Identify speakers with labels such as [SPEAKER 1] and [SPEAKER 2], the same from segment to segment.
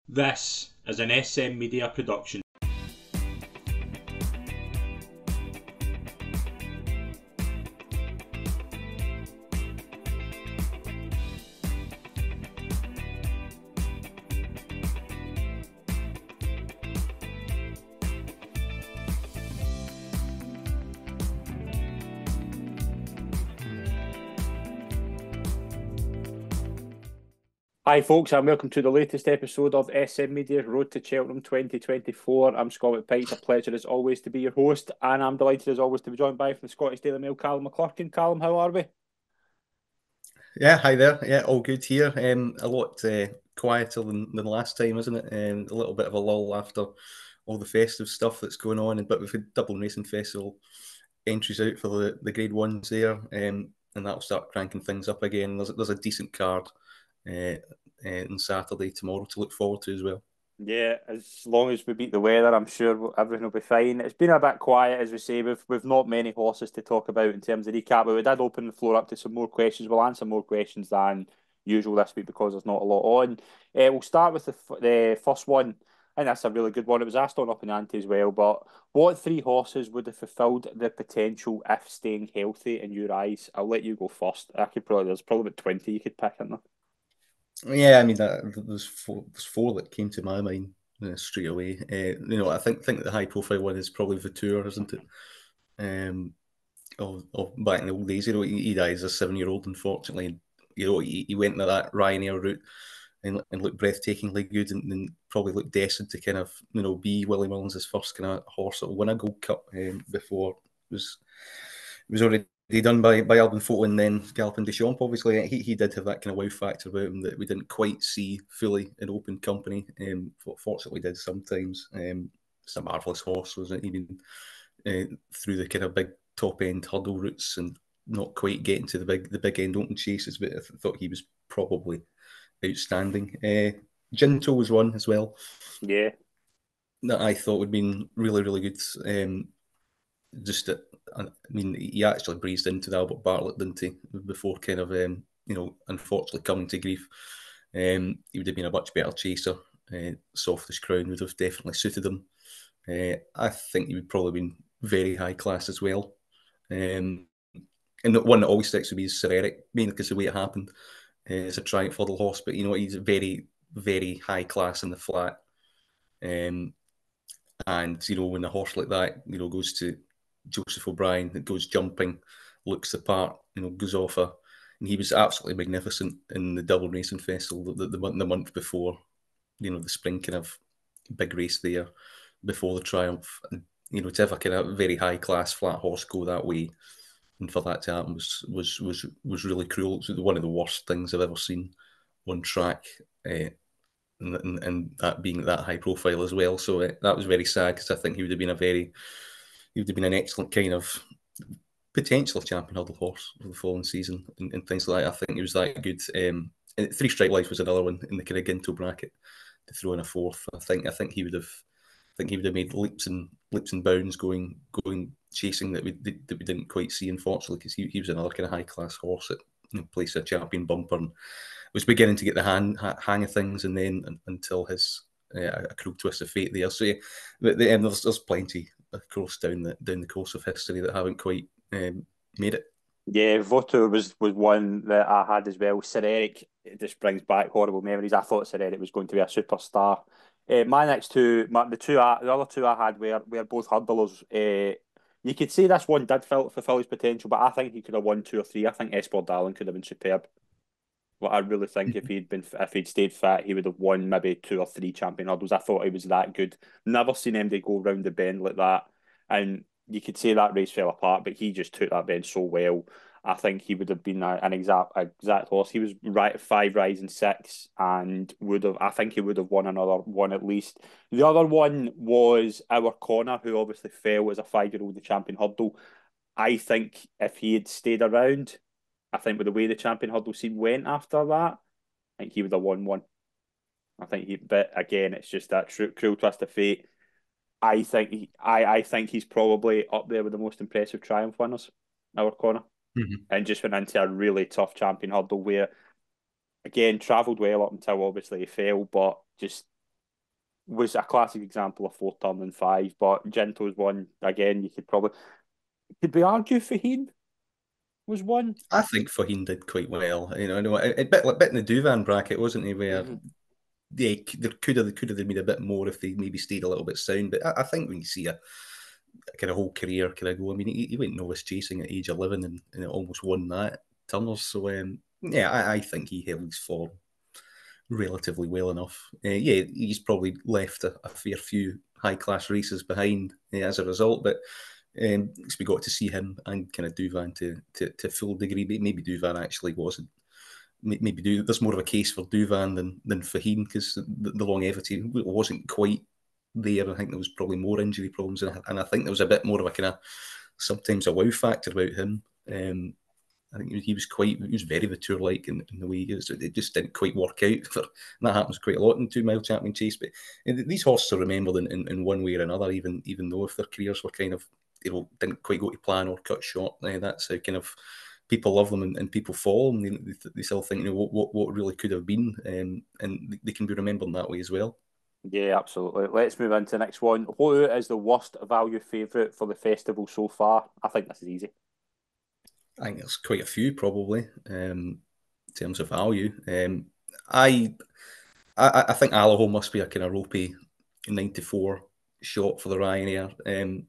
[SPEAKER 1] This is an SM Media production.
[SPEAKER 2] Hi, folks, and welcome to the latest episode of SM Media Road to Cheltenham 2024. I'm Scott McPike. It's a pleasure, as always, to be your host, and I'm delighted, as always, to be joined by from the Scottish Daily Mail, Calum McClurkin. Calum, how are we?
[SPEAKER 3] Yeah, hi there. Yeah, all good here. A lot quieter than last time, isn't it? A little bit of a lull after all the festive stuff that's going on, but we've had Dublin Racing Festival entries out for the Grade Ones there, and that'll start cranking things up again. There's a decent card on Saturday tomorrow to look forward to as well.
[SPEAKER 2] Yeah, as long as we beat the weather, I'm sure everything will be fine. It's been a bit quiet, as we say. We've not many horses to talk about in terms of recap, but we did open the floor up to some more questions. We'll answer more questions than usual this week because there's not a lot on. We'll start with the first one. I think that's a really good one. It was asked on up in Ante as well. But what three horses would have fulfilled their potential if staying healthy in your eyes? I'll let you go first. There's probably about 20 you could pick in there.
[SPEAKER 3] Yeah, I mean, there's four that came to my mind straight away. I think the high profile one is probably Vautour, isn't it? Um, of back in the old days. He died as a 7-year-old, unfortunately. He went into that Ryanair route and looked breathtakingly good and probably looked destined to kind of, be Willie Mullins' first kind of horse that will win a Gold Cup before it was already done by Alban Foto and then Galopin Des Champs. Obviously, he did have that kind of wow factor about him that we didn't quite see fully in open company. Fortunately, did sometimes. It's a marvellous horse, wasn't it? Even through the kind of big top end hurdle routes and not quite getting to the big end open chases, but I thought he was probably outstanding. Ginto was one as well
[SPEAKER 2] Yeah.
[SPEAKER 3] that I thought would have been really, really good. Just that, I mean, he actually breezed into the Albert Bartlett, didn't he? Before kind of, unfortunately coming to grief. He would have been a much better chaser. Softish crown would have definitely suited him. I think he would probably been very high class as well. And the one that always sticks with me is Sir Eric, mainly because the way it happened. It's a Triumph Hurdle horse, but he's very, very high class in the flat. And when a horse like that, goes to Joseph O'Brien, that goes jumping, looks the part, goes off and he was absolutely magnificent in the Dublin Racing Festival the month before, the spring kind of big race there before the Triumph. And, to have a kind of very high class flat horse go that way, and for that to happen was really cruel. It was one of the worst things I've ever seen on track. And that being that high profile as well. So that was very sad because I think he would have been an excellent kind of potential champion hurdle horse for the following season and things like that. I think he was that good. And Three Stripe Life was another one in the kind of Ginto bracket to throw in a fourth. I think he would have made leaps and bounds going chasing that we didn't quite see, unfortunately, because he was another kind of high class horse that placed a champion bumper and was beginning to get the hang of things, and then until his a cruel twist of fate there. So yeah, there's plenty, of course, down the course of history that haven't quite made it.
[SPEAKER 2] Yeah, Voto was one that I had as well. Sir Eric, it just brings back horrible memories. I thought Sir Eric was going to be a superstar. My next two, the other two I had were both hurdlers. You could say this one did fulfill his potential, but I think he could have won two or three. I think Esper Darling could have been superb. Well, I really think if he'd stayed fit, he would have won maybe two or three champion hurdles. I thought he was that good. Never seen him go round the bend like that, and you could say that race fell apart, but he just took that bend so well. I think he would have been an exact horse. He was right 5 rising 6, and would have. I think he would have won another one at least. The other one was our Connor, who obviously fell as a 5-year-old the champion hurdle. I think if he had stayed around, I think with the way the champion hurdle scene went after that, I think he would have won one. But again, it's just that cruel twist of fate. I think he's probably up there with the most impressive Triumph winners, our corner,
[SPEAKER 3] Mhm.
[SPEAKER 2] and just went into a really tough champion hurdle where, again, travelled well up until obviously he fell, but just was a classic example of 4 turn and 5, but Ginto's one again. You could we argue Faheen was one.
[SPEAKER 3] I think Faheen did quite well. A bit in the Duvan bracket, wasn't he? Where there could have been a bit more if they maybe stayed a little bit sound. But I think when you see a kind of whole career kind of go, I mean, he went novice chasing at age 11 and almost won that turners. So yeah, I think he held his form relatively well enough. Yeah, he's probably left a fair few high class races behind as a result, but we got to see him and kind of Duvan to full degree. Maybe Duvan actually wasn't. Maybe there's more of a case for Duvan than Faheen because the longevity wasn't quite there. I think there was probably more injury problems, and I think there was a bit more of a kind of sometimes a wow factor about him. I think he was very mature like in the way it just didn't quite work out. And that happens quite a lot in 2 mile champion chase. But these horses are remembered in one way or another, even though if their careers were kind of didn't quite go to plan or cut short. That's how kind of people love them and people follow them. They still think what really could have been, and they can be remembered in that way as well.
[SPEAKER 2] Yeah, absolutely. Let's move into the next one. Who is the worst value favourite for the festival so far? I think this is easy.
[SPEAKER 3] I think there's quite a few probably in terms of value. I think Allaho must be a kind of ropey 94 shot for the Ryanair.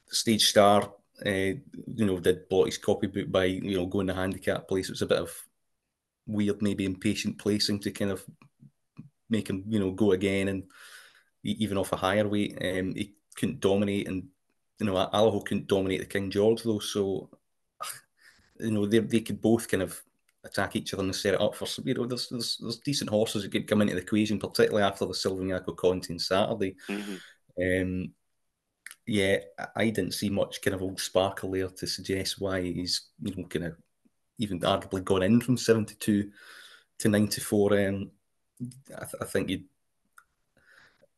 [SPEAKER 3] Stage Star, did blot his copybook by going the handicap place. It was a bit of weird, maybe impatient placing to kind of make him go again, and even off a higher weight, he couldn't dominate, and Allaho couldn't dominate the King George though, so they could both kind of attack each other and set it up for some. There's decent horses that could come into the equation, particularly after the Silvignaco Conti on Saturday. Yeah, I didn't see much kind of old sparkle there to suggest why he's kind of even arguably gone in from 72 to 94. I think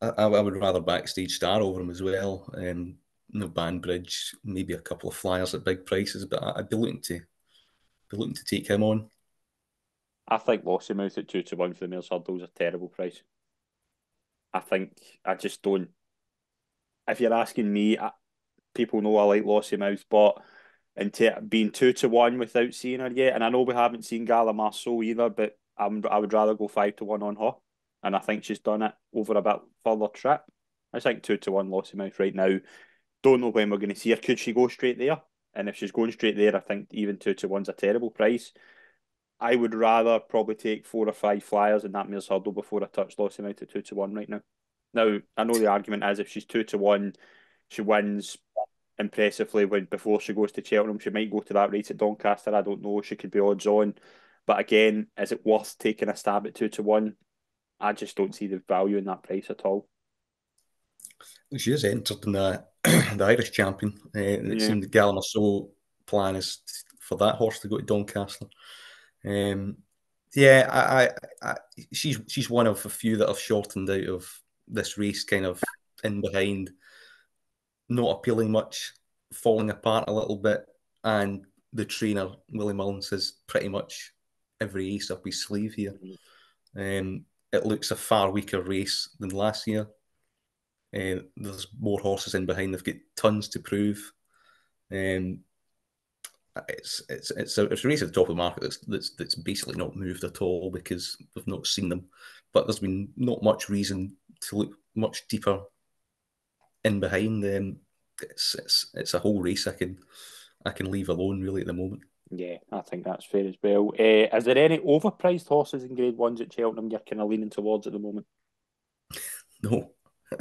[SPEAKER 3] I would rather backstage Star over him as well. Banbridge, maybe a couple of flyers at big prices, but I'd be looking to take him on.
[SPEAKER 2] I think Lossiemouth at 2-1 for the Mares Hurdle is a terrible price. I just don't. If you're asking me, people know I like Lossiemouth, but being 2-1 without seeing her yet, and I know we haven't seen Gala Marceau either, but I would rather go 5-1 on her, and I think she's done it over a bit further trip. I think 2-1 Lossiemouth right now. Don't know when we're going to see her. Could she go straight there? And if she's going straight there, I think even 2-1's a terrible price. I would rather probably take 4 or 5 flyers in that Mares Hurdle before I touch Lossiemouth at 2-1 right now. Now, I know the argument is if she's 2-1, she wins impressively before she goes to Cheltenham. She might go to that race at Doncaster. I don't know. She could be odds on. But again, is it worth taking a stab at 2-1? I just don't see the value in that price at all.
[SPEAKER 3] She is entered in the Irish champion. It seemed the Gala Marceau plan is for that horse to go to Doncaster. She's one of a few that have shortened out of this race, kind of in behind, not appealing much, falling apart a little bit, and the trainer Willie Mullins has pretty much every ace up his sleeve here. It looks a far weaker race than last year. There's more horses in behind. They've got tons to prove. It's a race at the top of the market that's basically not moved at all because we've not seen them. But there's been not much reason to look much deeper in behind them. It's a whole race I can leave alone really at the moment.
[SPEAKER 2] Yeah, I think that's fair as well. Is there any overpriced horses in Grade 1s at Cheltenham you're kind of leaning towards at the moment?
[SPEAKER 3] No,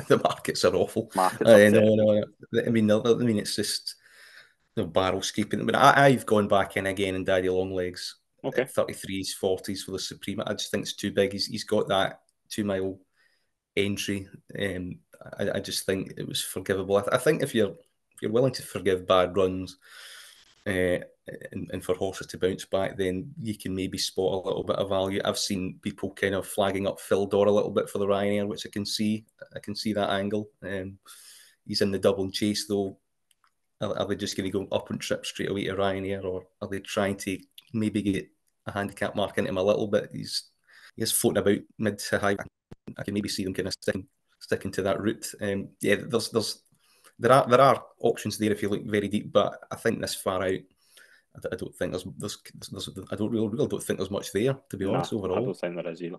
[SPEAKER 3] the markets are awful.
[SPEAKER 2] Markets are
[SPEAKER 3] no. I mean, it's just barrel scaping. I mean, I've gone back in again in Daddy Longlegs
[SPEAKER 2] okay.
[SPEAKER 3] at 33s, 40s for the Supreme. I just think it's too big. He's got that 2 mile entry. I just think it was forgivable. I think if you're willing to forgive bad runs and for horses to bounce back, then you can maybe spot a little bit of value. I've seen people kind of flagging up Fildor a little bit for the Ryanair, which I can see. I can see that angle. He's in the Dublin chase though. Are they just going to go up and trip straight away to Ryanair, or are they trying to maybe get a handicap mark into him a little bit? He's floating about mid to high. I can maybe see them kind of sticking to that route. Yeah, there are options there if you look very deep, but I think this far out, I don't think there's I don't really don't think there's much there, to be honest,
[SPEAKER 2] No, I
[SPEAKER 3] overall.
[SPEAKER 2] don't think there is either.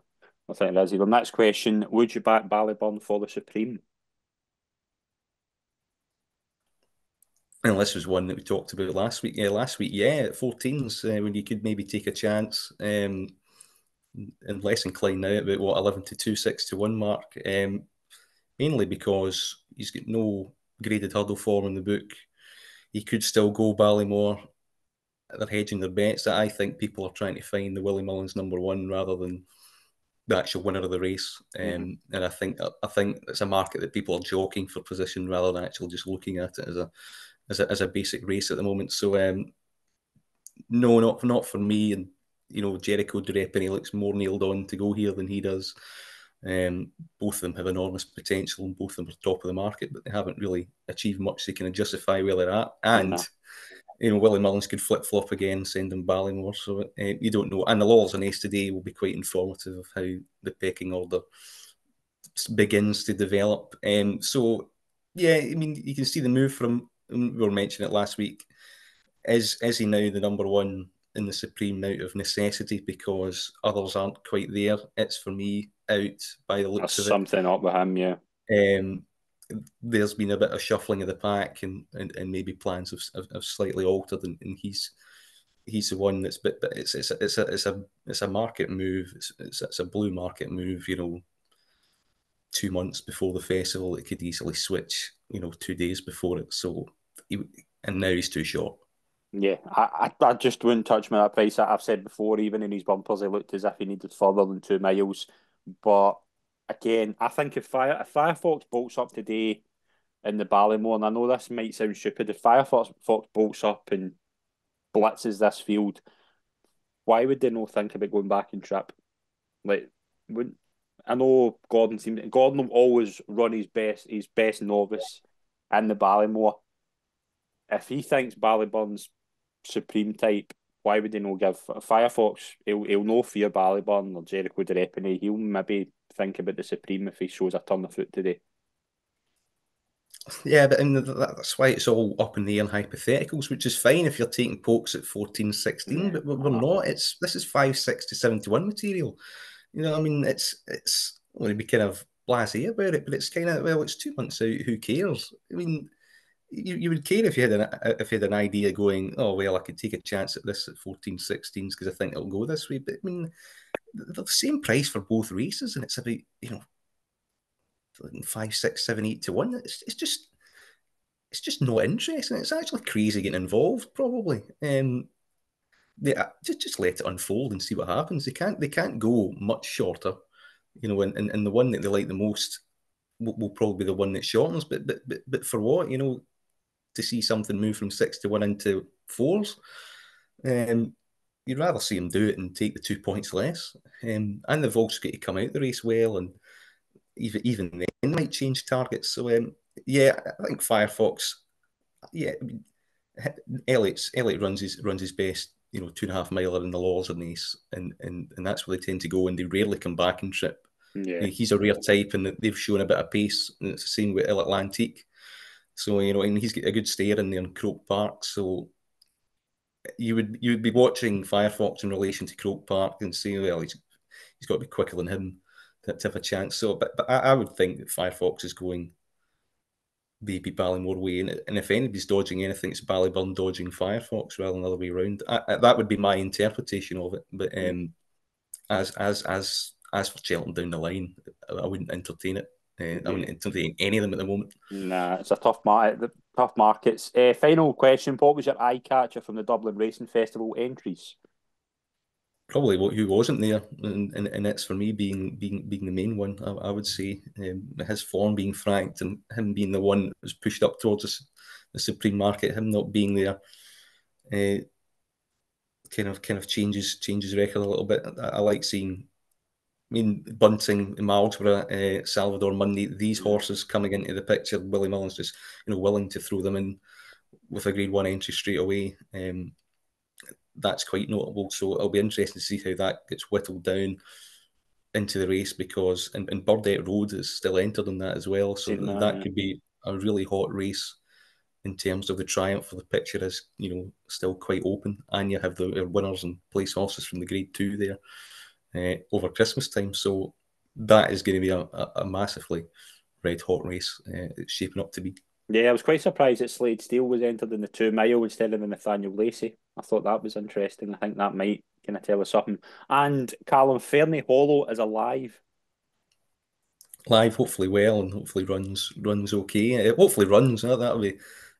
[SPEAKER 2] I think there is either. Next question: would you back Ballyburn for the Supreme?
[SPEAKER 3] And this was one that we talked about last week. Yeah, at 14s, when you could maybe take a chance. And less inclined now about 11 to 2, 6 to 1 mark. Mainly because he's got no graded hurdle form in the book. He could still go Ballymore. They're hedging their bets. I think people are trying to find the Willie Mullins #1 rather than the actual winner of the race. And I think it's a market that people are jockeying for position rather than actually just looking at it as a basic race at the moment. So no, not for me. And Jericho Durepini looks more nailed on to go here than he does. Both of them have enormous potential, and both of them are top of the market, but they haven't really achieved much to kind of justify where they're at. And Willie Mullins could flip flop again, send him Ballymore. So you don't know. And the Laws and Ace today will be quite informative of how the pecking order begins to develop. So yeah, I mean, you can see the move from. We were mentioning it last week. Is he now the #1 in the Supreme out of necessity because others aren't quite there? It's for me out by the looks of it.
[SPEAKER 2] Something up with him, yeah.
[SPEAKER 3] There's been a bit of shuffling of the pack, and maybe plans have slightly altered, and he's the one that's but it's a market move. It's a blue market move. 2 months before the festival, it could easily switch. 2 days before it. So, and now he's too short.
[SPEAKER 2] Yeah, I just wouldn't touch me that price. I've said before, even in his bumpers, he looked as if he needed further than 2 miles. But again, I think if Firefox bolts up today in the Ballymore, and I know this might sound stupid, if Firefox bolts up and blitzes this field, why would they not think about going back and trip? Like, wouldn't I know Gordon will always run his best novice in the Ballymore. If he thinks Ballyburn's Supreme type, why would he not give Firefox? He'll no fear Ballyburn or Jericho Durepini. He'll maybe think about the Supreme if he shows a turn of foot today.
[SPEAKER 3] Yeah, but that's why it's all up in the air and hypotheticals, which is fine if you're taking pokes at 14, 16, yeah, but we're not. This is 5, 6 to 7 to 1 material. I mean, it's well, be kind of blasé about it, but it's kind of, well, it's 2 months out. Who cares? I mean, you would care if you had an idea going, oh well, I could take a chance at this at 14, 16s because I think it'll go this way. But I mean, they're the same price for both races, and it's about 5, 6, 7, 8 to 1. It's just not interesting. It's actually crazy getting involved. Probably. Just let it unfold and see what happens. They can't go much shorter. And the one that they like the most will probably be the one that shortens. But for what? To see something move from 6 to 1 into 4s. You'd rather see them do it and take the 2 points less. And they've also got to come out the race well, and even then might change targets. So yeah, I think Firefox. Yeah, I mean, Elliot runs his best, 2.5 miler in the Laws and Ace, and that's where they tend to go, and they rarely come back and trip.
[SPEAKER 2] Yeah,
[SPEAKER 3] he's a rare type, and they've shown a bit of pace, and it's the same with El Atlantique. So and he's got a good stare in there in Croke Park. So you would be watching Firefox in relation to Croke Park and say, well, he's got to be quicker than him to have a chance. So, but I would think that Firefox is going maybe Ballymore way, and if anybody's dodging anything, it's Ballyburn dodging Firefox rather than the other way around. That would be my interpretation of it. But as for Cheltenham down the line, I wouldn't entertain it. I wouldn't entertain any of them at the moment.
[SPEAKER 2] Nah, it's a tough market. Tough markets. Final question: what was your eye catcher from the Dublin Racing Festival entries?
[SPEAKER 3] Probably who wasn't there, and it's for me being the main one. I would say his form being franked and him being the one that was pushed up towards the Supreme market. Him not being there, kind of changes record a little bit. I like seeing. I mean, Bunting, Marlborough, Salvador Mundy, these horses coming into the picture. Willie Mullins just willing to throw them in with a Grade 1 entry straight away. That's quite notable. So it'll be interesting to see how that gets whittled down into the race because and Burdett Road is still entered in that as well, so that could be a really hot race in terms of the triumph. For the picture is still quite open, and you have the winners and place horses from the Grade 2 there over Christmas time. So that is going to be a massively red hot race. It's shaping up to be.
[SPEAKER 2] Yeah, I was quite surprised that Slade Steele was entered in the 2 mile instead of the Nathaniel Lacey. I thought that was interesting. I think that might kind of tell us something. And Calum, Fernie Hollow is alive.
[SPEAKER 3] Live, hopefully well, and hopefully runs okay. Hopefully runs. That'll be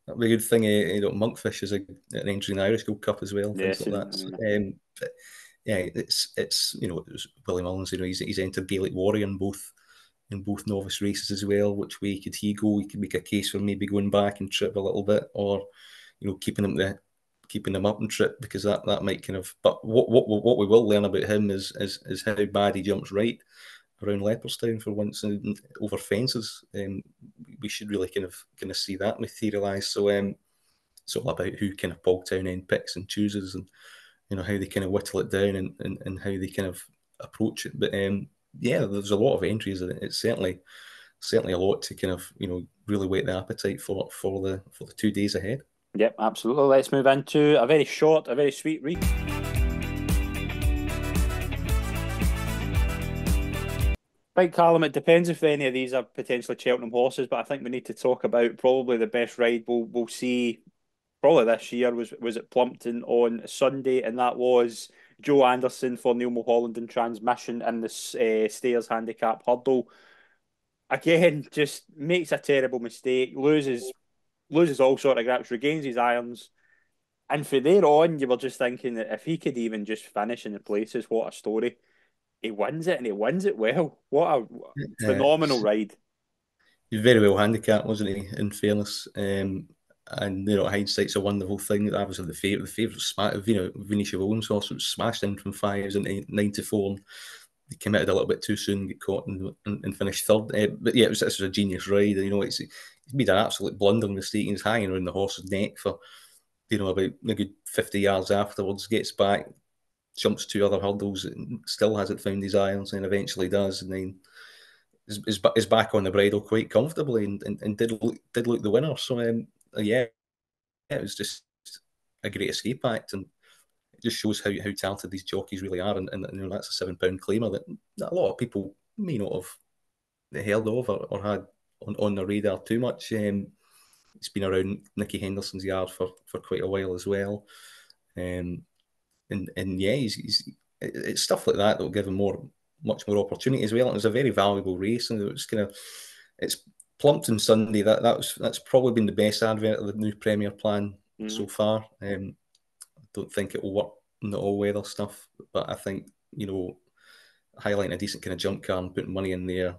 [SPEAKER 3] a good thing. Monkfish is an entry in the Irish Gold Cup as well. Things like that. But yeah, it's it was Willie Mullins. He's entered Gaelic Warrior in both novice races as well. Which way could he go? He could make a case for maybe going back and trip a little bit, or keeping him up and trip, because that might kind of. But what we will learn about him is how bad he jumps right around Leopardstown for once and over fences. We should really kind of see that materialise. So it's all about who kind of Paul Townend picks and chooses, and how they kind of whittle it down and how they kind of approach it. But yeah, there's a lot of entries in it. It's certainly a lot to kind of really whet the appetite for the 2 days ahead.
[SPEAKER 2] Yep, absolutely. Let's move into a very short, a very sweet read. Right, Callum, it depends if any of these are potentially Cheltenham horses, but I think we need to talk about probably the best ride we'll see probably this year was at Plumpton on Sunday, and that was Joe Anderson for Neil Mulholland in Transmission in the Stayers Handicap Hurdle. Again, just makes a terrible mistake, loses all sort of grips, regains his irons. And from there on, you were just thinking that if he could even just finish in the places, what a story. He wins it, and he wins it well. What a phenomenal ride.
[SPEAKER 3] He's very well handicapped, wasn't he, in fairness? And hindsight's a wonderful thing. That was the favourite smash. Venetia Williams' horse was smashed in from 5s into 94. He committed a little bit too soon, get caught and finished third. But yeah, this was a genius ride. He's made an absolute blundering mistake. He's hanging around the horse's neck for about a good 50 yards afterwards. Gets back, jumps 2 other hurdles, and still hasn't found his irons, and eventually does, and then is back on the bridle quite comfortably, and did look the winner. So yeah, it was just a great escape act, and it just shows how talented these jockeys really are. And that's a £7 claimer that a lot of people may not have heard of or had on the radar too much. It's been around Nicky Henderson's yard for quite a while as well. And yeah, it's stuff like that will give him much more opportunity as well. And it was a very valuable race, and it's Plumpton Sunday. That's probably been the best advert of the new Premier plan so far. I don't think it will work in the all-weather stuff, but I think highlighting a decent kind of jump car and putting money in there,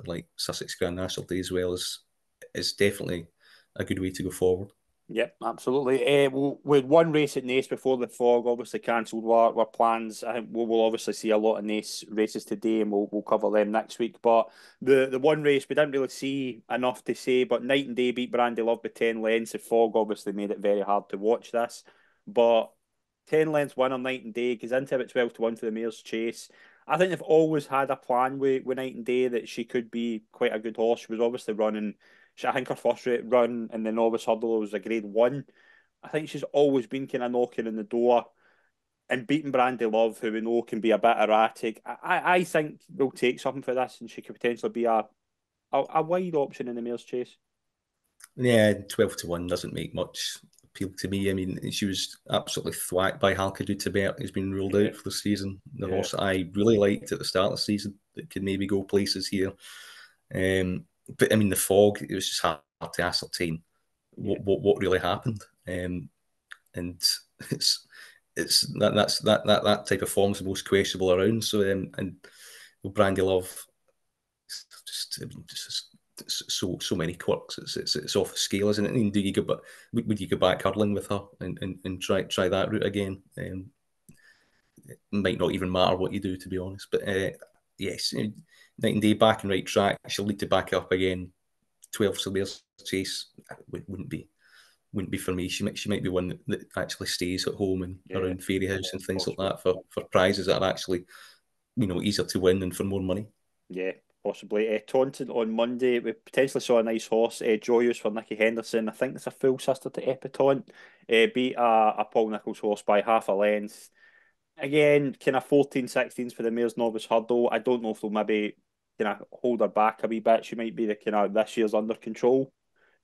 [SPEAKER 3] like Sussex Grand National Day as well, is definitely a good way to go forward.
[SPEAKER 2] Yep, absolutely. With one race at Naas before the fog obviously cancelled our plans, I think we'll obviously see a lot of Naas races today, and we'll cover them next week. But the one race we didn't really see enough to say, but Night and Day beat Brandy Love by 10 lengths. The fog obviously made it very hard to watch this, but 10 lengths winner Night and Day goes into about 12-1 for the Mayor's Chase. I think they've always had a plan with Night and Day that she could be quite a good horse. She was obviously running. I think her first run in the novice hurdle was a Grade 1. I think she's always been kind of knocking on the door and beating Brandy Love, who we know can be a bit erratic. I think they'll take something for this, and she could potentially be a wide option in the Mayor's Chase.
[SPEAKER 3] Yeah, 12-1 doesn't make much appeal to me. I mean, she was absolutely thwacked by Halkidou Tibet. He's been ruled out for the season. The horse that I really liked at the start of the season that could maybe go places here. But I mean, the fog, it was just hard to ascertain what really happened. And it's that type of form is the most questionable around. So and Brandy Love, just so many quirks. It's off the scale, isn't it? And would you go back hurdling with her and try that route again? It might not even matter what you do, to be honest. But yes, Night and Day back in right track. She'll need to back up again. 12 Sylvair's Chase wouldn't be for me. She might be one that actually stays at home and around Fairy House and things like that for prizes that are actually easier to win and for more money.
[SPEAKER 2] Yeah, possibly. Taunton on Monday, we potentially saw a nice horse, Joyous for Nicky Henderson. I think it's a full sister to Epitaunt. Beat a Paul Nicholls horse by half a length. Again, kind of 14-16s for the Mares Novice Hurdle. I don't know if they'll maybe kind of hold her back a wee bit. She might be the kind of this year's under control.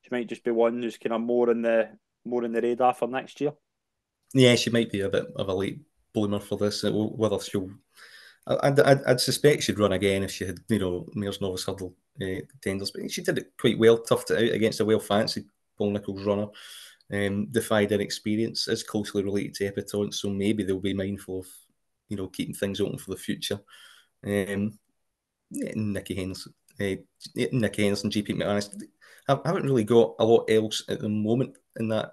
[SPEAKER 2] She might just be one who's kind of more in the radar for next year.
[SPEAKER 3] Yeah, she might be a bit of a late bloomer for this. Whether she'll, I'd suspect she'd run again if she had, Mares Novice Hurdle tenders. But she did it quite well, toughed it out against a well-fancied Paul Nicholls runner. Defied inexperience, is closely related to Epitaunt, so maybe they'll be mindful of, keeping things open for the future. Nicky Henderson, GP McManus, haven't really got a lot else at the moment in that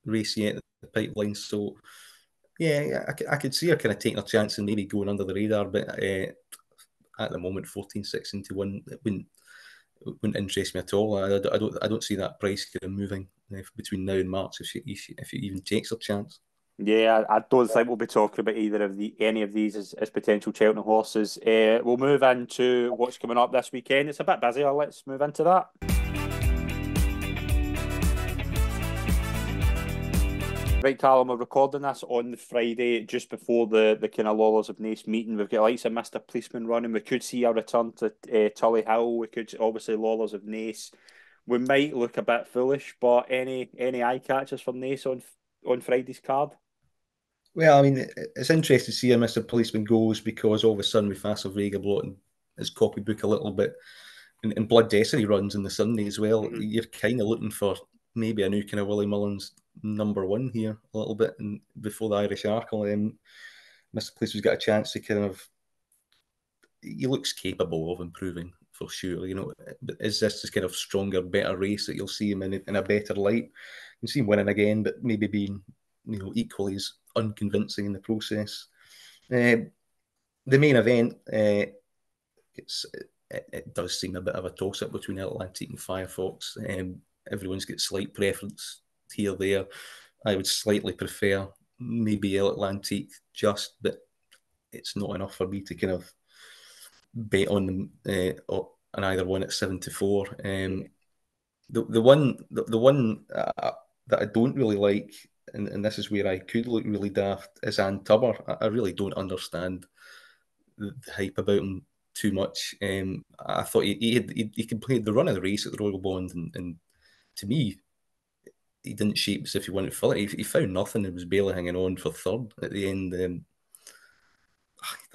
[SPEAKER 3] race yet, the pipeline. So yeah, I could see her kind of taking a chance and maybe going under the radar, but at the moment, 14-16 to 1, it wouldn't interest me at all. I don't see that price kind of moving between now and March if she even takes her chance.
[SPEAKER 2] Yeah, I don't think we'll be talking about any of these as potential Cheltenham horses. We'll move into what's coming up this weekend. It's a bit busier. Let's move into that. Right, Calum, we're recording this on the Friday just before the kind of Lawlers of Naas meeting. We've got likes of Mr. Policeman running. We could see a return to Tully Hill. We could obviously Lawlers of Naas. We might look a bit foolish, but any eye catchers from Naas on Friday's card?
[SPEAKER 3] Well, I mean, it's interesting to see how Mr. Policeman goes because all of a sudden with Vassal Vega blotting his copybook a little bit, and Blood Destiny runs on the Sunday as well.
[SPEAKER 2] Mm-hmm.
[SPEAKER 3] You're kind of looking for maybe a new kind of Willie Mullins #1 here a little bit, and before the Irish Arkle, Mr. Policeman's got a chance to kind of. He looks capable of improving for sure. But is this kind of stronger, better race that you'll see him in a better light? You can see him winning again, but maybe being equally as unconvincing in the process. The main event, it does seem a bit of a toss-up between Atlantique and Firefox. Everyone's got slight preference here, there. I would slightly prefer maybe Atlantique but it's not enough for me to kind of bet on them on either one at 7-4. The one that I don't really like, and this is where I could look really daft, is Ante. I really don't understand the hype about him too much. I thought he completed the run of the race at the Royal Bond, and to me, he didn't shape as if he wanted to fill it. He found nothing and was barely hanging on for third at the end.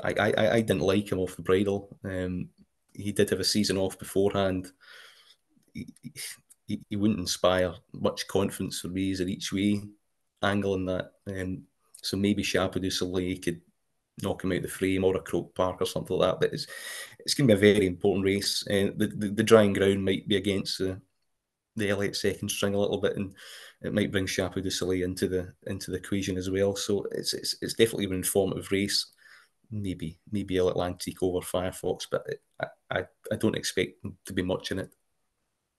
[SPEAKER 3] I didn't like him off the bridle. He did have a season off beforehand. He wouldn't inspire much confidence for me as an each way angle in that. So maybe Chapeau du Soleil could knock him out the frame, or a Croke Park or something like that. But it's going to be a very important race. The drying ground might be against the elite second string a little bit, and it might bring Chapeau du Soleil into the equation as well. So it's definitely an informative race. Maybe Atlantique over Firefox, but I don't expect them to be much in it.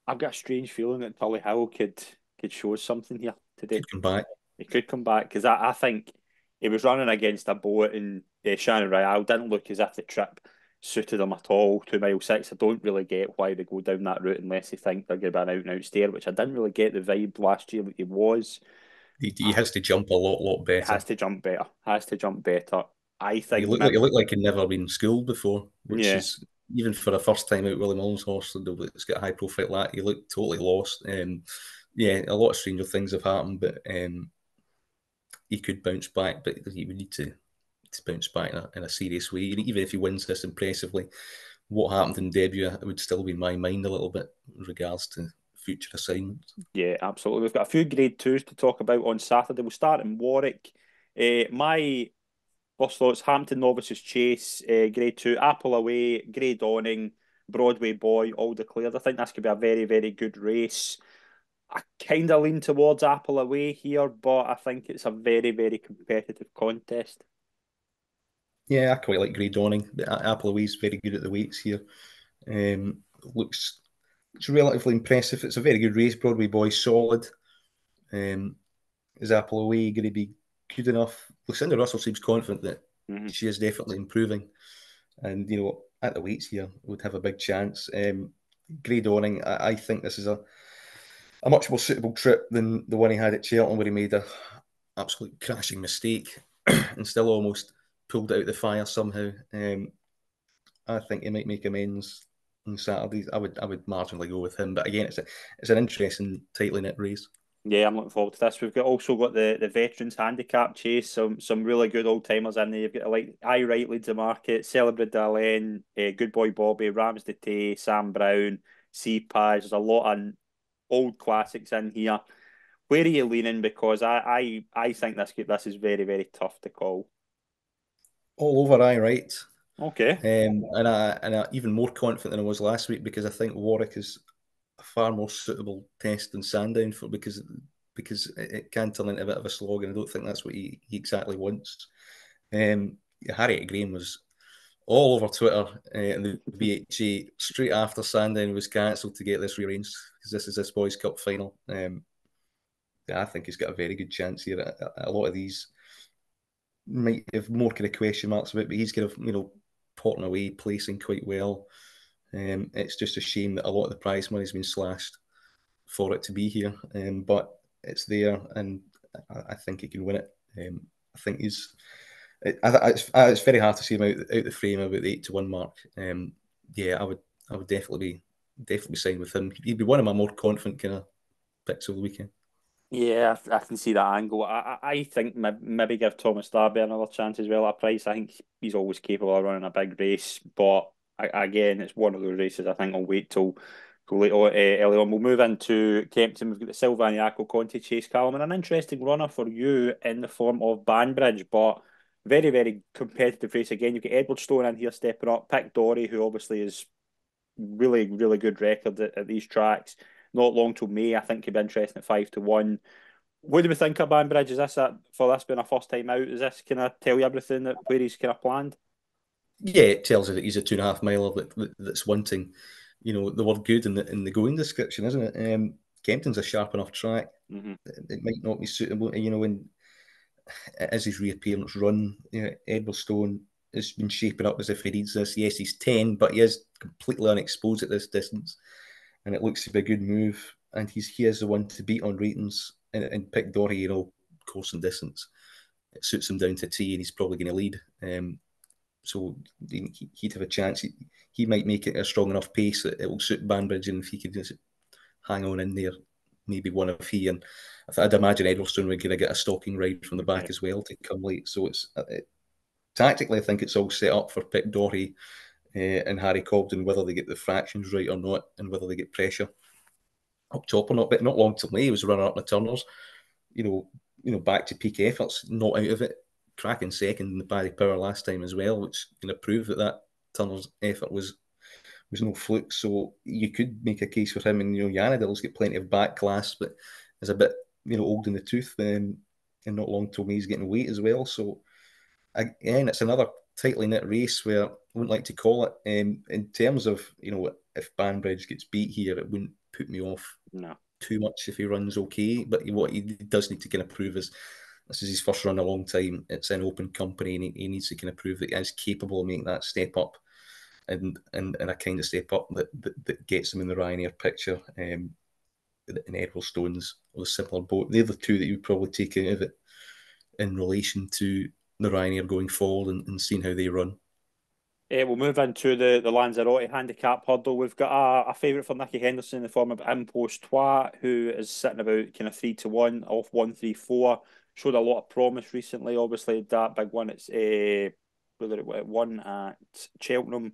[SPEAKER 2] I've got a strange feeling that Tully Hill could show us something here today.
[SPEAKER 3] Could come back.
[SPEAKER 2] He could come back because I think he was running against a boat in Shannon Royale. Didn't look as if the trip suited him at all. 2 mile 6. I don't really get why they go down that route unless they think they're going to be an out and out stair, which I didn't really get the vibe last year that he was.
[SPEAKER 3] He has to jump a lot better.
[SPEAKER 2] He has to jump better. I think
[SPEAKER 3] You look like he'd never been schooled before, which is, even for a first time out Willie Mullins horse that's got a high profile like that, he looked totally lost. A lot of stranger things have happened, but he could bounce back, but he would need to bounce back in a serious way. Even if he wins this impressively, what happened in debut, it would still be in my mind a little bit in regards to future assignments.
[SPEAKER 2] Yeah, absolutely. We've got a few grade 2s to talk about on Saturday. We'll start in Warwick. My first thoughts, Hampton Novices Chase, grade 2, Apple away, Grey Dawning, Broadway Boy, all declared. I think that's going to be a very, very good race. I kind of lean towards Apple away here, but I think it's a very, very competitive contest.
[SPEAKER 3] Yeah, I quite like Grey Dawning. Apple away is very good at the weights here. Looks relatively impressive. It's a very good race. Broadway Boy solid. Is Apple away going to be good enough? Lucinda Russell seems confident that she is definitely improving. and at the weights here would have a big chance. Grey Dawning, I think this is a much more suitable trip than the one he had at Cheltenham, where he made a absolute crashing mistake and still almost pulled it out the fire somehow. I think he might make amends on Saturday. I would marginally go with him, but again, it's an interesting, tightly knit race.
[SPEAKER 2] Yeah, I'm looking forward to this. We've also got the veterans handicap chase. Some really good old timers in there. You've got like I Right Leads the Market, Celebrate Dalen, Good Boy Bobby, Rams de Tay, Sam Brown, Sea Page. There's a lot of old classics in here. Where are you leaning? Because I think this is very, very tough to call.
[SPEAKER 3] All over, I right.
[SPEAKER 2] Okay.
[SPEAKER 3] And I even more confident than I was last week, because I think Warwick is a far more suitable test than Sandown because it can turn into a bit of a slog, and I don't think that's what he exactly wants. Harriet Graham was all over Twitter and the BHA straight after Sandown was cancelled to get this rearranged, because this is this Boys Cup final. Yeah, I think he's got a very good chance here. A lot of these might have more kind of question marks about, but he's kind of potting away, placing quite well. It's just a shame that a lot of the prize money's been slashed for it to be here, but it's there, and I think he can win it. I think he's. It's very hard to see him out the frame about the 8-1 mark. Yeah, I would definitely be signed with him. He'd be one of my more confident kind of picks of the weekend.
[SPEAKER 2] Yeah, I can see that angle. I think maybe give Thomas Darby another chance as well at price. I think he's always capable of running a big race, but again, it's one of those races I think I'll wait till go late on, early on. We'll move into Kempton. We've got the Silvaniaco Conti Chase, Calum, and an interesting runner for you in the form of Banbridge, but very, very competitive race again. You've got Edwardstone in here stepping up, Pick Dory, who obviously is really, really good record at these tracks. Not long till May. I think could be interesting at 5-1. What do we think of Banbridge? Is this for this being a first time out? Is this kind of tell you everything that where he's kind of planned?
[SPEAKER 3] Yeah, it tells you that he's a 2.5 miler that's wanting, the word good in the going description, isn't it? Kempton's a sharp enough track.
[SPEAKER 2] Mm-hmm.
[SPEAKER 3] It might not be suitable, when as his reappearance run, Edwardstone has been shaping up as if he needs this. Yes, he's 10, but he is completely unexposed at this distance, and it looks to be a good move. And he is the one to beat on ratings, and Pick Dory, course and distance. It suits him down to T, and he's probably going to lead. So he'd have a chance. He might make it a strong enough pace that it will suit Banbridge, and if he could just hang on in there, maybe one of he. And I'd imagine Edwardstone would get a stalking ride from the back as well to come late. So tactically, I think it's all set up for Pick Dory and Harry Cobden, whether they get the fractions right or not, and whether they get pressure up top or not. But not long till May, he was runner up the turners. Back to peak efforts, not out of it. Cracking second in the Barry Power last time as well, which kind of proved that Turner's effort was no fluke. So you could make a case for him. And Yanadill's got plenty of back class, but is a bit old in the tooth, and not long till he's getting weight as well. So again, it's another tightly knit race where I wouldn't like to call it. In terms of if Banbridge gets beat here, it wouldn't put me off too much if he runs okay. But what he does need to kind of prove is this is his first run in a long time. It's in open company, and he needs to kind of prove that he is capable of making that step up, and a kind of step up that gets him in the Ryanair picture. And Edwardstone's on a similar boat. They're the two that you would probably take out of it in relation to the Ryanair going forward and seeing how they run.
[SPEAKER 2] We'll move into the Lanzarote handicap hurdle. We've got a favourite for Nicky Henderson in the form of Impostois, who is sitting about kind of 3-1 off 134. Showed a lot of promise recently. Obviously, that big one. It's whether it won at Cheltenham.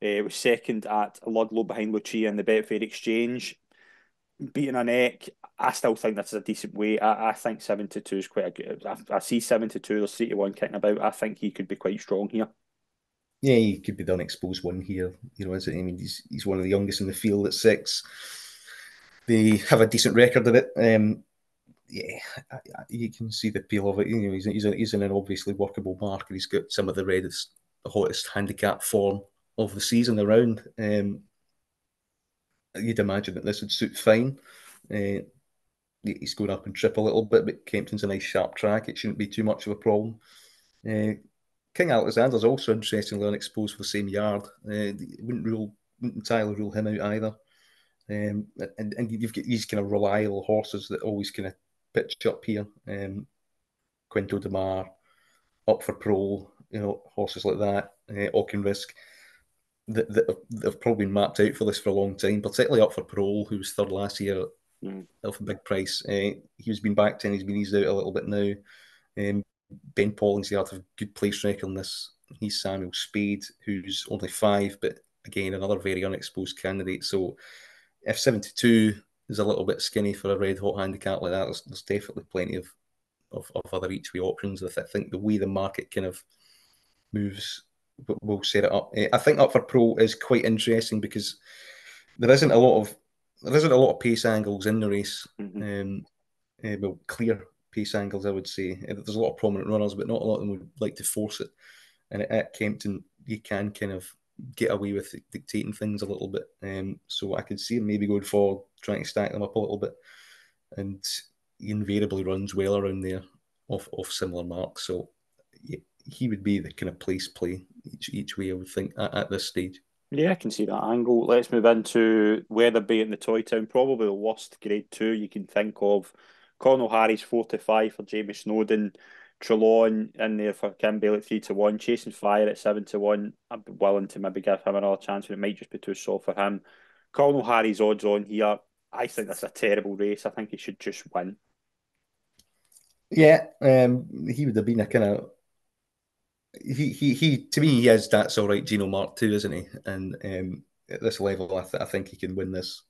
[SPEAKER 2] It was second at Ludlow behind Lucia in the Betfair Exchange. Beating a neck. I still think that's a decent weight. I think 7-2 is quite a good. I see 7-2. There's 3-1 kicking about. I think he could be quite strong here.
[SPEAKER 3] Yeah, he could be the unexposed one here. Is it? I mean, he's one of the youngest in the field at 6. They have a decent record of it. Yeah, you can see the appeal of it. He's in an obviously workable market. He's got some of the hottest handicap form of the season around. You'd imagine that this would suit fine. He's going up and trip a little bit, but Kempton's a nice sharp track. It shouldn't be too much of a problem. King Alexander's also interestingly unexposed for the same yard. Wouldn't entirely rule him out either. And you've got these kind of reliable horses that always kind of pitch up here. Quinto de Mar, Up for Prole, horses like that, Auchenrisk, that have probably been mapped out for this for a long time, particularly Up for Prole, who was third last year off a big price. He's been backed in, he's been eased out a little bit now. Ben Pauling's the art of good place record on this. He's Samuel Spade, who's only 5, but again, another very unexposed candidate. So if 72 is a little bit skinny for a red hot handicap like that, there's definitely plenty of other each way options. I think the way the market kind of moves will set it up. I think Up for Pro is quite interesting because there isn't a lot of pace angles in the race. Well, clear pace angles, I would say. There's a lot of prominent runners, but not a lot of them would like to force it. And at Kempton, you can kind of get away with dictating things a little bit. So I could see him maybe going forward, trying to stack them up a little bit. And he invariably runs well around there off similar marks. So he would be the kind of place play each way, I would think, at this stage.
[SPEAKER 2] Yeah, I can see that angle. Let's move into Weatherby in the Toy Town. Probably the worst grade 2 you can think of. Conal Harry's 4-5 for Jamie Snowden. Trelawn in there for Kim Bale at 3-1. Chasing Fire at 7-1. I'd be willing to maybe give him another chance, but it might just be too soft for him. Conal Harry's odds on here. I think that's a terrible race. I think he should just win.
[SPEAKER 3] Yeah, he would have been a kind of he to me he is that's all right Gino Mark too, isn't he? And at this level, I think he can win this.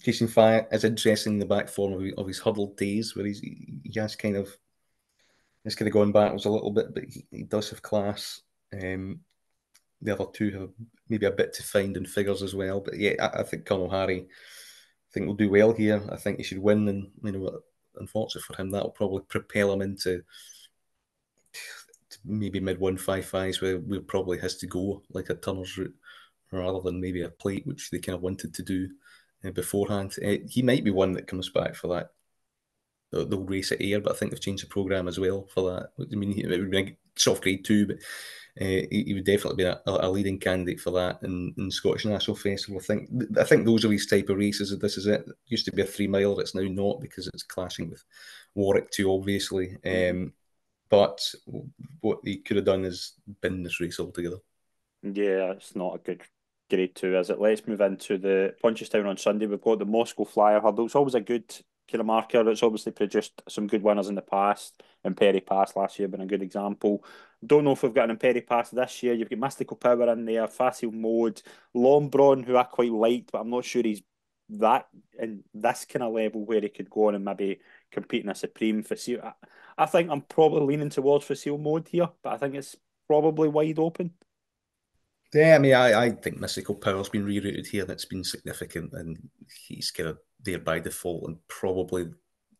[SPEAKER 3] Chasing Fire is interesting in the back form of his huddled days, where he has kind of gone backwards a little bit, but he does have class. The other two have maybe a bit to find in figures as well, but yeah, I think Colonel Harry, will do well here. I think he should win, and unfortunately for him, that'll probably propel him into maybe mid 155s where probably has to go like a Turner's route rather than maybe a plate, which they kind of wanted to do beforehand. He might be one that comes back for that. They'll race at Ayr, but I think they've changed the programme as well for that. I mean, it would be a soft grade 2, but he would definitely be a leading candidate for that in Scottish National Festival. I think those are these type of races. This is it. It used to be a 3 mile. It's now not because it's clashing with Warwick too, obviously. But what he could have done is bin this race altogether.
[SPEAKER 2] Yeah, it's not a good grade 2, is it? Let's move into the Punchestown on Sunday. We've got the Moscow Flyer Hurdle. It's always a good kind of marker. It's obviously produced some good winners in the past. Imperi Pass last year been a good example. Don't know if we've got an Imperi Pass this year. You've got Mystical Power in there, Facile Mode, Lombron, who I quite liked, but I'm not sure he's that in this kind of level where he could go on and maybe compete in a Supreme. Facile, I think I'm probably leaning towards Facile Mode here, but I think it's probably wide open.
[SPEAKER 3] Yeah, I mean, I think Mystical Power's been rerouted here. That's been significant, and he's kind of there by default, and probably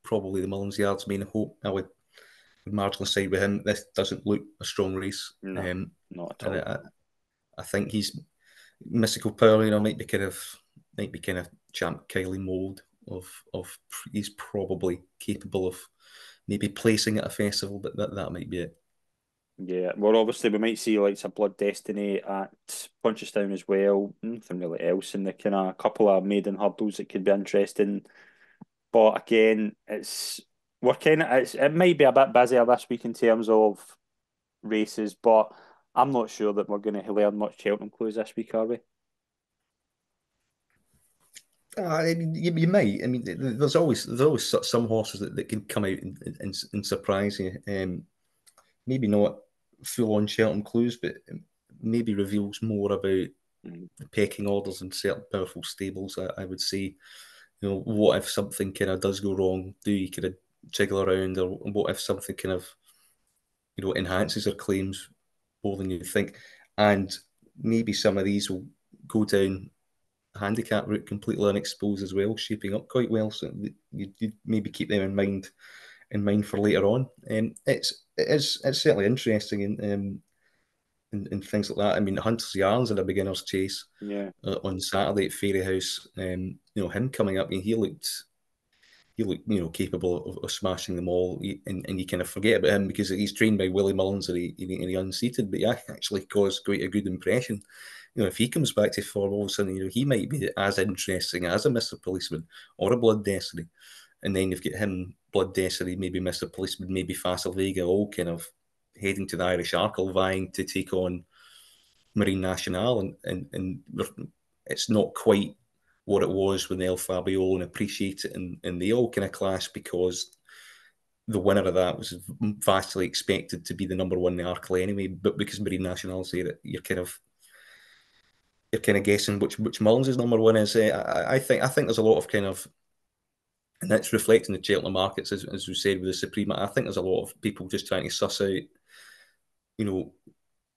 [SPEAKER 3] the Mullins Yard's main hope. I would marginally side with him. This doesn't look a strong race.
[SPEAKER 2] No, not at all.
[SPEAKER 3] And I think he's Mystical Power. Might be kind of Champ Kylie mold of he's probably capable of maybe placing at a festival, but that might be it.
[SPEAKER 2] Yeah, well, obviously we might see like some Blood Destiny at Punchestown as well. Nothing really else in the kind of couple of maiden hurdles that could be interesting. But again, it might be a bit busier this week in terms of races, but I'm not sure that we're going to learn much Cheltenham clues this week, are we?
[SPEAKER 3] I mean, you might. I mean, there's always some horses that can come out and surprise you. Maybe not full on Cheltenham clues, but maybe reveals more about the pecking orders in certain powerful stables. I would say, what if something kind of does go wrong? Do you kind of jiggle around, or what if something kind of enhances their claims more than you think? And maybe some of these will go down handicap route completely unexposed as well, shaping up quite well. So you maybe keep them in mind for later on. It's certainly interesting in things like that. I mean, Hunter's Yarns in a beginner's chase
[SPEAKER 2] Yeah.
[SPEAKER 3] on Saturday at Fairyhouse. Him coming up, I mean, he looked he looked capable of smashing them all, and you kind of forget about him because he's trained by Willie Mullins and he unseated, but he actually caused quite a good impression. If he comes back to form, all of a sudden, he might be as interesting as a Mr. Policeman or a Blood Destiny. And then you've got him, Blood Destiny, maybe Mr. Policeman, maybe Facile Vega, all kind of heading to the Irish Arkle, vying to take on Marine Nationale. And it's not quite what it was when El Fabiolo, and appreciate it. And they all kind of clash because the winner of that was vastly expected to be the number one in the Arkle anyway. But because Marine Nationale's there, you're kind of guessing which Mullins' number one is. I think there's a lot of kind of, and that's reflecting the Cheltenham markets, as we said with the Supreme. I think there's a lot of people just trying to suss out,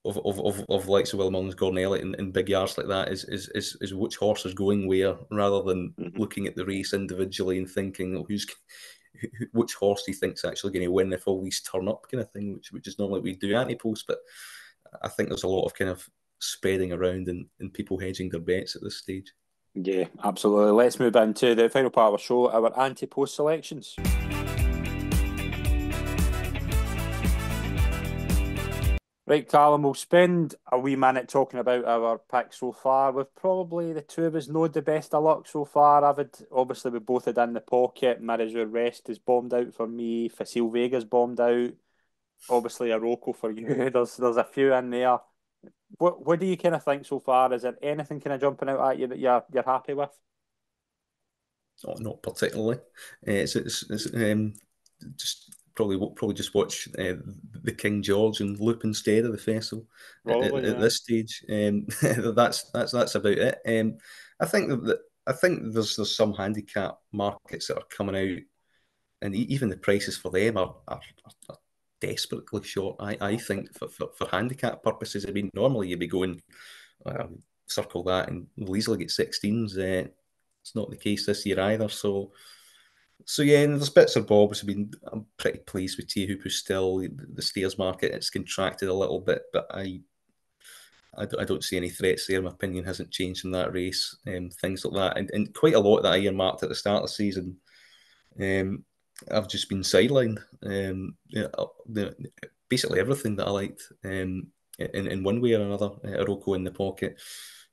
[SPEAKER 3] of likes of Will Mullins, Gordon Elliott, and big yards like that is which horse is going where, rather than looking at the race individually and thinking, which horse do you think's actually going to win if all these turn up, kind of thing, which is normally what we do anti-post. But I think there's a lot of kind of spreading around and people hedging their bets at this stage.
[SPEAKER 2] Yeah, absolutely. Let's move into the final part of our show, our anti-post selections. Right, Calum, we'll spend a wee minute talking about our picks so far. We've probably, the two of us, know the best of luck so far. Obviously, we both had in the pocket. Marizur Rest is bombed out for me. Facile Vega's bombed out. Obviously, a Rocco for you. There's a few in there. What do you kind of think so far? Is there anything kind of jumping out at you that you're happy with?
[SPEAKER 3] Oh, not particularly. It's just probably just watch the King George and loop instead of the festival at this stage. That's about it. I think there's some handicap markets that are coming out, and even the prices for them are desperately short. I think for handicap purposes. I mean, normally you'd be going circle that and we'll easily get 16s. It's not the case this year either. So yeah, and there's bits and bobs. I mean, I'm pretty pleased with Teahupoo still. The Steers market, it's contracted a little bit, but I don't see any threats there. My opinion hasn't changed in that race. Things like that, and quite a lot that I earmarked at the start of the season. I've just been sidelined. Basically everything that I liked in one way or another. Aroko in the pocket.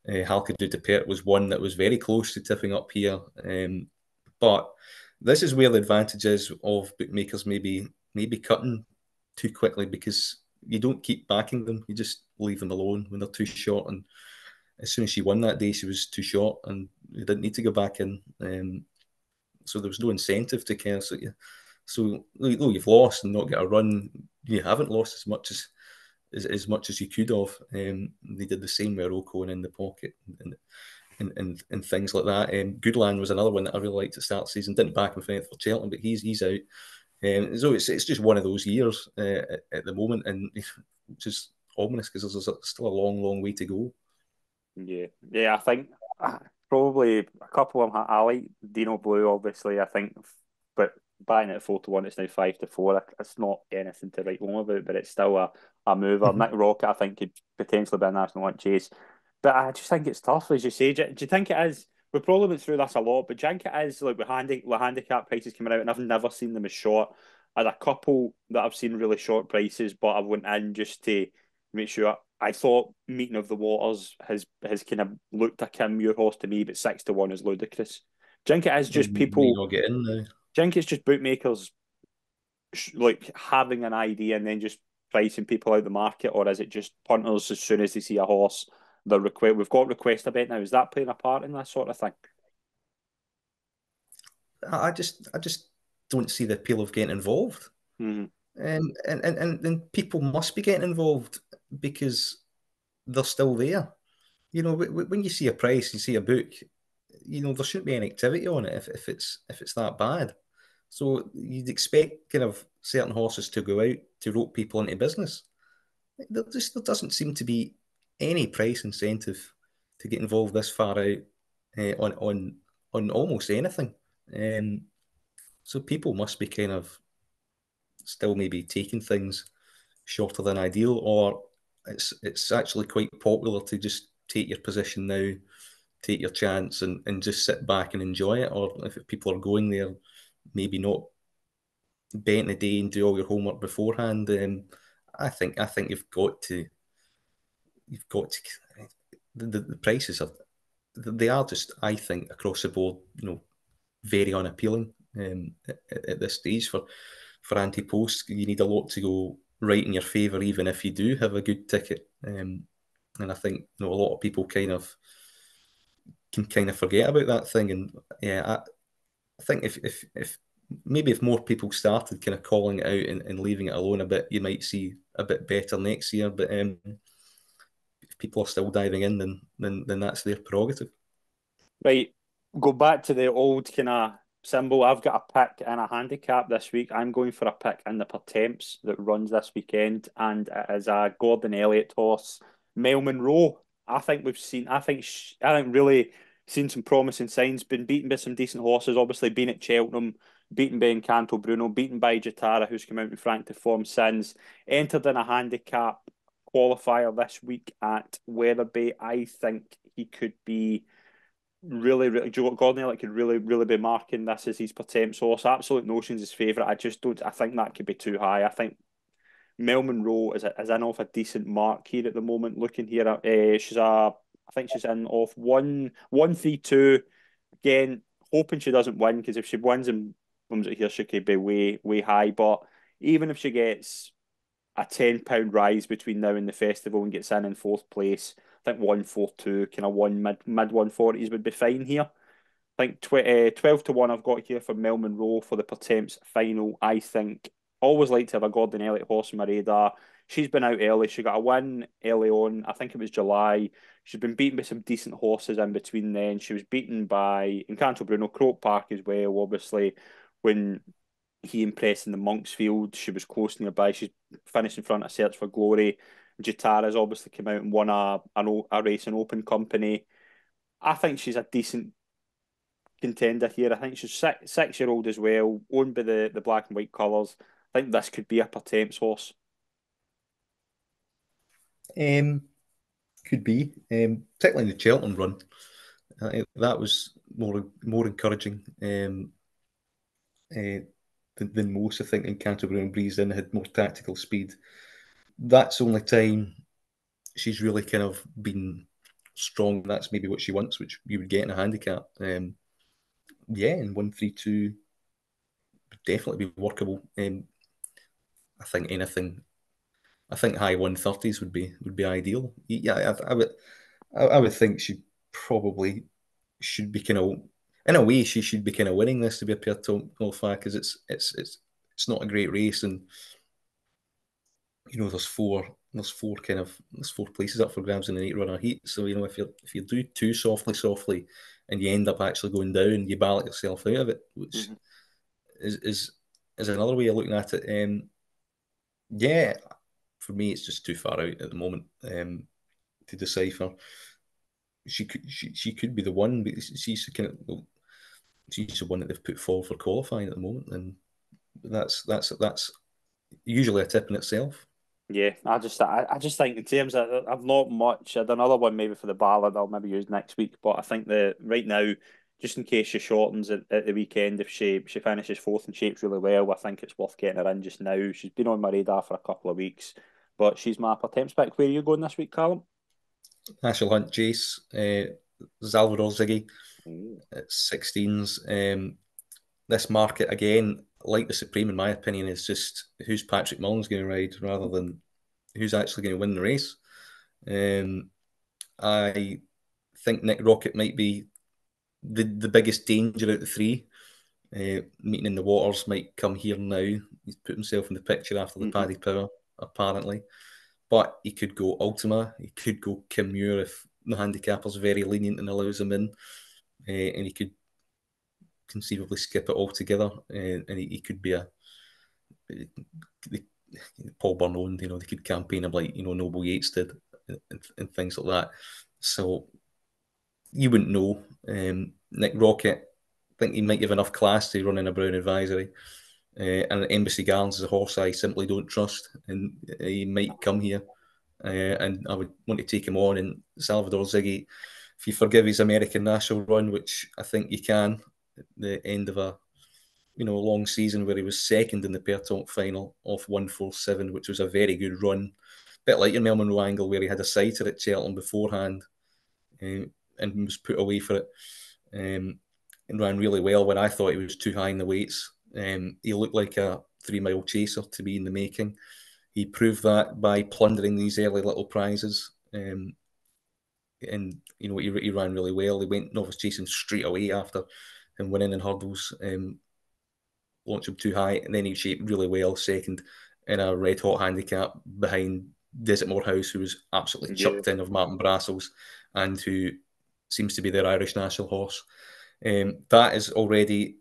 [SPEAKER 3] Halkidou de Pert was one that was very close to tipping up here. But this is where the advantage is of bookmakers maybe cutting too quickly, because you don't keep backing them. You just leave them alone when they're too short. And as soon as she won that day, she was too short and you didn't need to go back in. So there was no incentive to care. So though you've lost and not get a run, you haven't lost as much as you could have. They did the same with Rocco and in the pocket and things like that. Goodland was another one that I really liked to start the season. Didn't back him for Cheltenham, but he's out. So it's just one of those years at the moment, and which is ominous because there's still a long way to go.
[SPEAKER 2] Yeah. I think probably a couple of them. I like Dino Blue, obviously. I think, but buying it at 4-1, it's now 5-4. It's not anything to write home about, but it's still a mover.
[SPEAKER 3] Mm-hmm.
[SPEAKER 2] Nick Rocket, I think, could potentially be a national hunt chase. But I just think it's tough, as you say. Do you think it is? We've probably been through this a lot, but do you think it is like with handicap prices coming out, and I've never seen them as short. I had a couple that I've seen really short prices, but I went in just to make sure. I thought Meeting of the Waters has kind of looked a Kim Muir horse to me, but 6-1 is ludicrous. Do you think it is just people?
[SPEAKER 3] Not get in now.
[SPEAKER 2] Do you think it's just bookmakers like having an idea and then just pricing people out the market, or is it just punters as soon as they see a horse, we've got request a bet now? Is that playing a part in that sort of thing?
[SPEAKER 3] I just don't see the appeal of getting involved.
[SPEAKER 2] Mm-hmm.
[SPEAKER 3] And people must be getting involved because they're still there. When you see a price, you see a book, there shouldn't be any activity on it if it's that bad. So you'd expect kind of certain horses to go out to rope people into business. There doesn't seem to be any price incentive to get involved this far out on almost anything. So people must be kind of still maybe taking things shorter than ideal, or it's actually quite popular to just take your position now, take your chance, and just sit back and enjoy it. Or if people are going there, maybe not bent the day and do all your homework beforehand. I think you've got to the prices are they are just, I think, across the board, very unappealing at this stage for anti-post. You need a lot to go right in your favour, even if you do have a good ticket. And I think a lot of people can kind of forget about that thing. And yeah, I think if maybe if more people started kind of calling it out and leaving it alone a bit, you might see a bit better next year. But if people are still diving in, then that's their prerogative.
[SPEAKER 2] Right, go back to the old kind of symbol. I've got a pick and a handicap this week. I'm going for a pick in the Pertemps that runs this weekend, and it is a Gordon Elliott horse, Mel Monroe. I think really seen some promising signs. Been beaten by some decent horses. Obviously, been at Cheltenham, beaten by Encanto Bruno, beaten by Jatara, who's come out in frank to form since. Entered in a handicap qualifier this week at Wetherby. I think he could be really, Gordon Elliott could really be marking this as his Pertemps horse. Absolute Notion's his favourite. I just don't. I think that could be too high. I think Mel Monroe is in off a decent mark here at the moment. Looking here, I think she's in off 1-1-3-2. Again, hoping she doesn't win, because if she wins and comes out here, she could be way high. But even if she gets a £10 rise between now and the festival and gets in fourth place, I think 1-4-2, kind of mid 140s would be fine here. I think 12 to 1 I've got here for Mel Monroe for the Pertemps final. I think always like to have a Gordon Elliott horse on my radar. She's been out early. She got a win early on. I think it was July. She's been beaten by some decent horses in between then. She was beaten by Encanto Bruno, Croke Park as well, obviously, when he impressed in the Monksfield. She was close nearby. She's finished in front of Search for Glory. Jatara's obviously come out and won a race in Open Company. I think she's a decent contender here. I think she's 6 year old as well, owned by the black and white colours. I think this could be a Pertemps horse.
[SPEAKER 3] Could be, particularly the Cheltenham run. That was more encouraging than most. I think in Canterbury and Breeze Inn had more tactical speed. That's the only time she's really kind of been strong. That's maybe what she wants, which you would get in a handicap. Yeah, and 1-3-2 would definitely be workable. I think anything. I think high 130s would be ideal. Yeah, I would think she probably should be kind of, in a way, she should be kind of winning this to be a pair to qualify, because it's not a great race, and there's four places up for grabs in an 8 runner heat. So if you do too softly, and you end up actually going down, you ballot yourself out of it, which is another way of looking at it. Yeah, for me, it's just too far out at the moment to decipher. She could be the one, but she's the one that they've put forward for qualifying at the moment, and that's usually a tip in itself.
[SPEAKER 2] Yeah, I just think in terms of I've not much. I'd another one maybe for the ballad I'll maybe use next week, but I think the right now, just in case she shortens at the weekend, if she finishes fourth and shapes really well, I think it's worth getting her in just now. She's been on my radar for a couple of weeks, but she's my Pertemps pick. Where are you going this week, Callum?
[SPEAKER 3] National Hunt Jace, Salvador Ziggy
[SPEAKER 2] Ooh.
[SPEAKER 3] at 16s. This market, again, like the Supreme, in my opinion, is just who's Patrick Mullins going to ride rather than who's actually going to win the race. I think Nick Rocket might be the biggest danger out of the three. Meeting in the waters might come here now. He's put himself in the picture after the Paddy Power, apparently. But he could go Ultima, he could go Kim Muir if the handicapper's very lenient and allows him in. And he could conceivably skip it altogether. And he could be Paul Byrne, they could campaign him like, Noble Yates did and things like that. So you wouldn't know. Nick Rocket, I think he might have enough class to run in a Brown advisory. And Embassy Gardens is a horse I simply don't trust, and he might come here. And I would want to take him on. And Salvador Ziggy, if you forgive his American National run, which I think you can, at the end of long season where he was second in the Pertont final off 147, which was a very good run. Bit like your Mel Monroe angle where he had a sighter at Cheltenham beforehand and was put away for it. And ran really well when I thought he was too high in the weights. He looked like a 3 mile chaser to be in the making. He proved that by plundering these early little prizes. And he ran really well. He went novice chasing straight away after him winning in hurdles. Launched him too high, and then he shaped really well second in a red hot handicap behind Desert Morehouse, who was absolutely chucked in of Martin Brassel's, and who seems to be their Irish national horse. That has already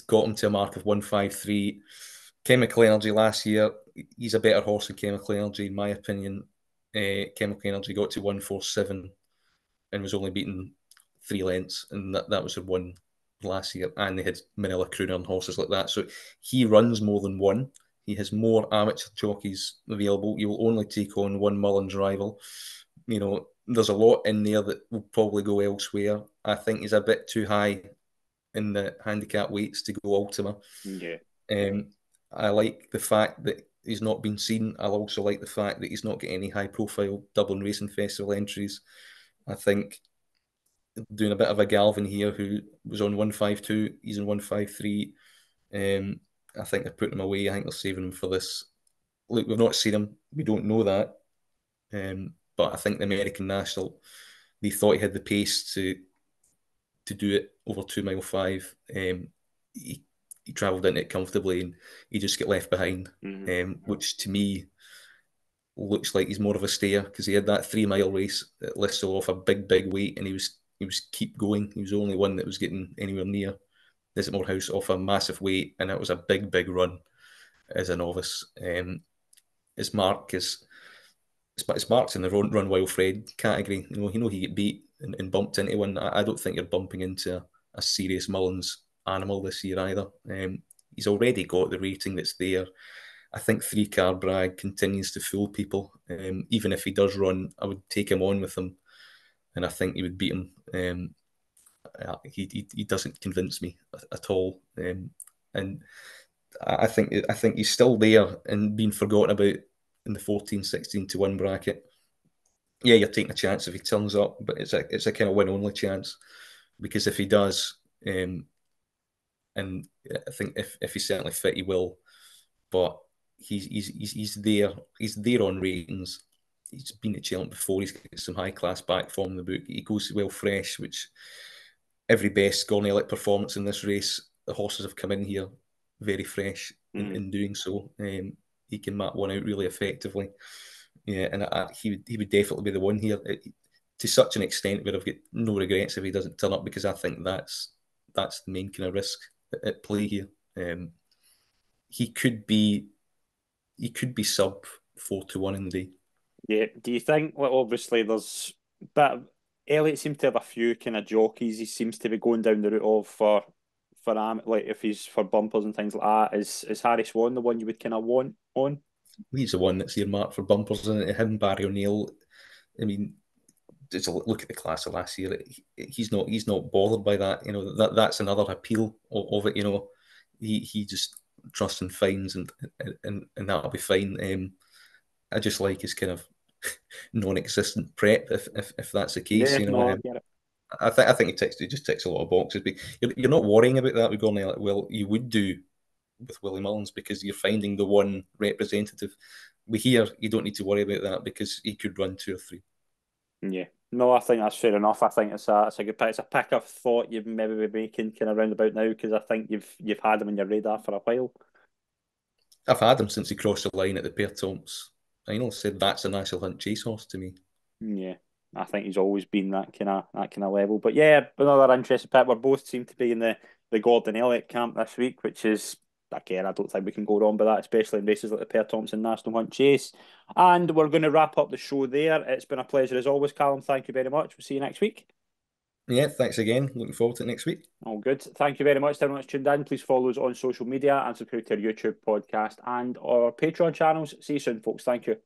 [SPEAKER 3] got him to a mark of 153. Chemical Energy last year, he's a better horse than Chemical Energy, in my opinion. Chemical Energy got to 147 and was only beaten 3 lengths, and that was a one last year. And they had Manila Crooner and horses like that. So he runs more than one. He has more amateur jockeys available. You will only take on one Mullins rival. There's a lot in there that will probably go elsewhere. I think he's a bit too high in the handicap weights to go Ultima.
[SPEAKER 2] Yeah.
[SPEAKER 3] I like the fact that he's not been seen. I also like the fact that he's not getting any high-profile Dublin Racing Festival entries. I think doing a bit of a Galvin here, who was on 152, he's on 153. I think they're putting him away. I think they're saving him for this. Look, we've not seen him. We don't know that. But I think the American National, they thought he had the pace to do it over 2 mile 5. He travelled into it comfortably, and he just got left behind, which to me looks like he's more of a stayer, because he had that 3 mile race at Listle off a big weight, and he was keep going. He was the only one that was getting anywhere near Desert Morehouse off a massive weight, and it was a big run as a novice. His mark is his marks in the run wild Fred category. He get beat and bumped into one. I don't think you're bumping into a serious Mullins animal this year either. He's already got the rating that's there. I think 3 Car Bragg continues to fool people. Even if he does run, I would take him on with him, and I think he would beat him. He doesn't convince me at all, and I think he's still there and being forgotten about in the 14-16 to 1 bracket. Yeah, you're taking a chance if he turns up, but it's a kind of win only chance, because if he does, and I think if he's certainly fit, he will. But he's there. He's there on ratings. He's been at Cheltenham before. He's got some high class back form in the book. He goes well fresh, which every best Gornellic performance in this race, the horses have come in here very fresh in doing so. He can map one out really effectively. Yeah, and he would definitely be the one here, to such an extent where I've got no regrets if he doesn't turn up, because I think that's the main kind of risk at play here. He could be sub 4-1 in the day.
[SPEAKER 2] Yeah. Do you think? Well, obviously, there's but Elliot seems to have a few kind of jockeys. He seems to be going down the route of for like if he's for bumpers and things like that. Is Harry Swan the one you would kind of want on?
[SPEAKER 3] He's the one that's earmarked for bumpers, and him, Barry O'Neill. I mean, just look at the class of last year. He's not bothered by that. That's another appeal of it. He just trusts and finds, and that'll be fine. I just like his kind of non-existent prep, if that's the case.
[SPEAKER 2] Yeah, no, I get it.
[SPEAKER 3] I think he just ticks a lot of boxes. But you're not worrying about that with Gornell. Well, you would do with Willie Mullins, because you're finding the one representative. We hear you don't need to worry about that, because he could run 2 or 3.
[SPEAKER 2] Yeah. No, I think that's fair enough. I think it's a good pick. It's a pick I've thought you'd maybe be making kind of round about now, because I think you've had him on your radar for a while.
[SPEAKER 3] I've had him since he crossed the line at the Pertomps. I said that's a National Hunt chase horse to me.
[SPEAKER 2] Yeah, I think he's always been that kind of level. But yeah, another interesting pick. We both seem to be in the Gordon Elliott camp this week, which is, again, I don't think we can go wrong with that, especially in races like the Pertomps and National Hunt Chase. And we're going to wrap up the show there. It's been a pleasure as always, Callum. Thank you very much. We'll see you next week.
[SPEAKER 3] Yeah, thanks again. Looking forward to it next week.
[SPEAKER 2] All good. Thank you very much to everyone that's tuned in. Please follow us on social media and subscribe to our YouTube podcast and our Patreon channels. See you soon, folks. Thank you.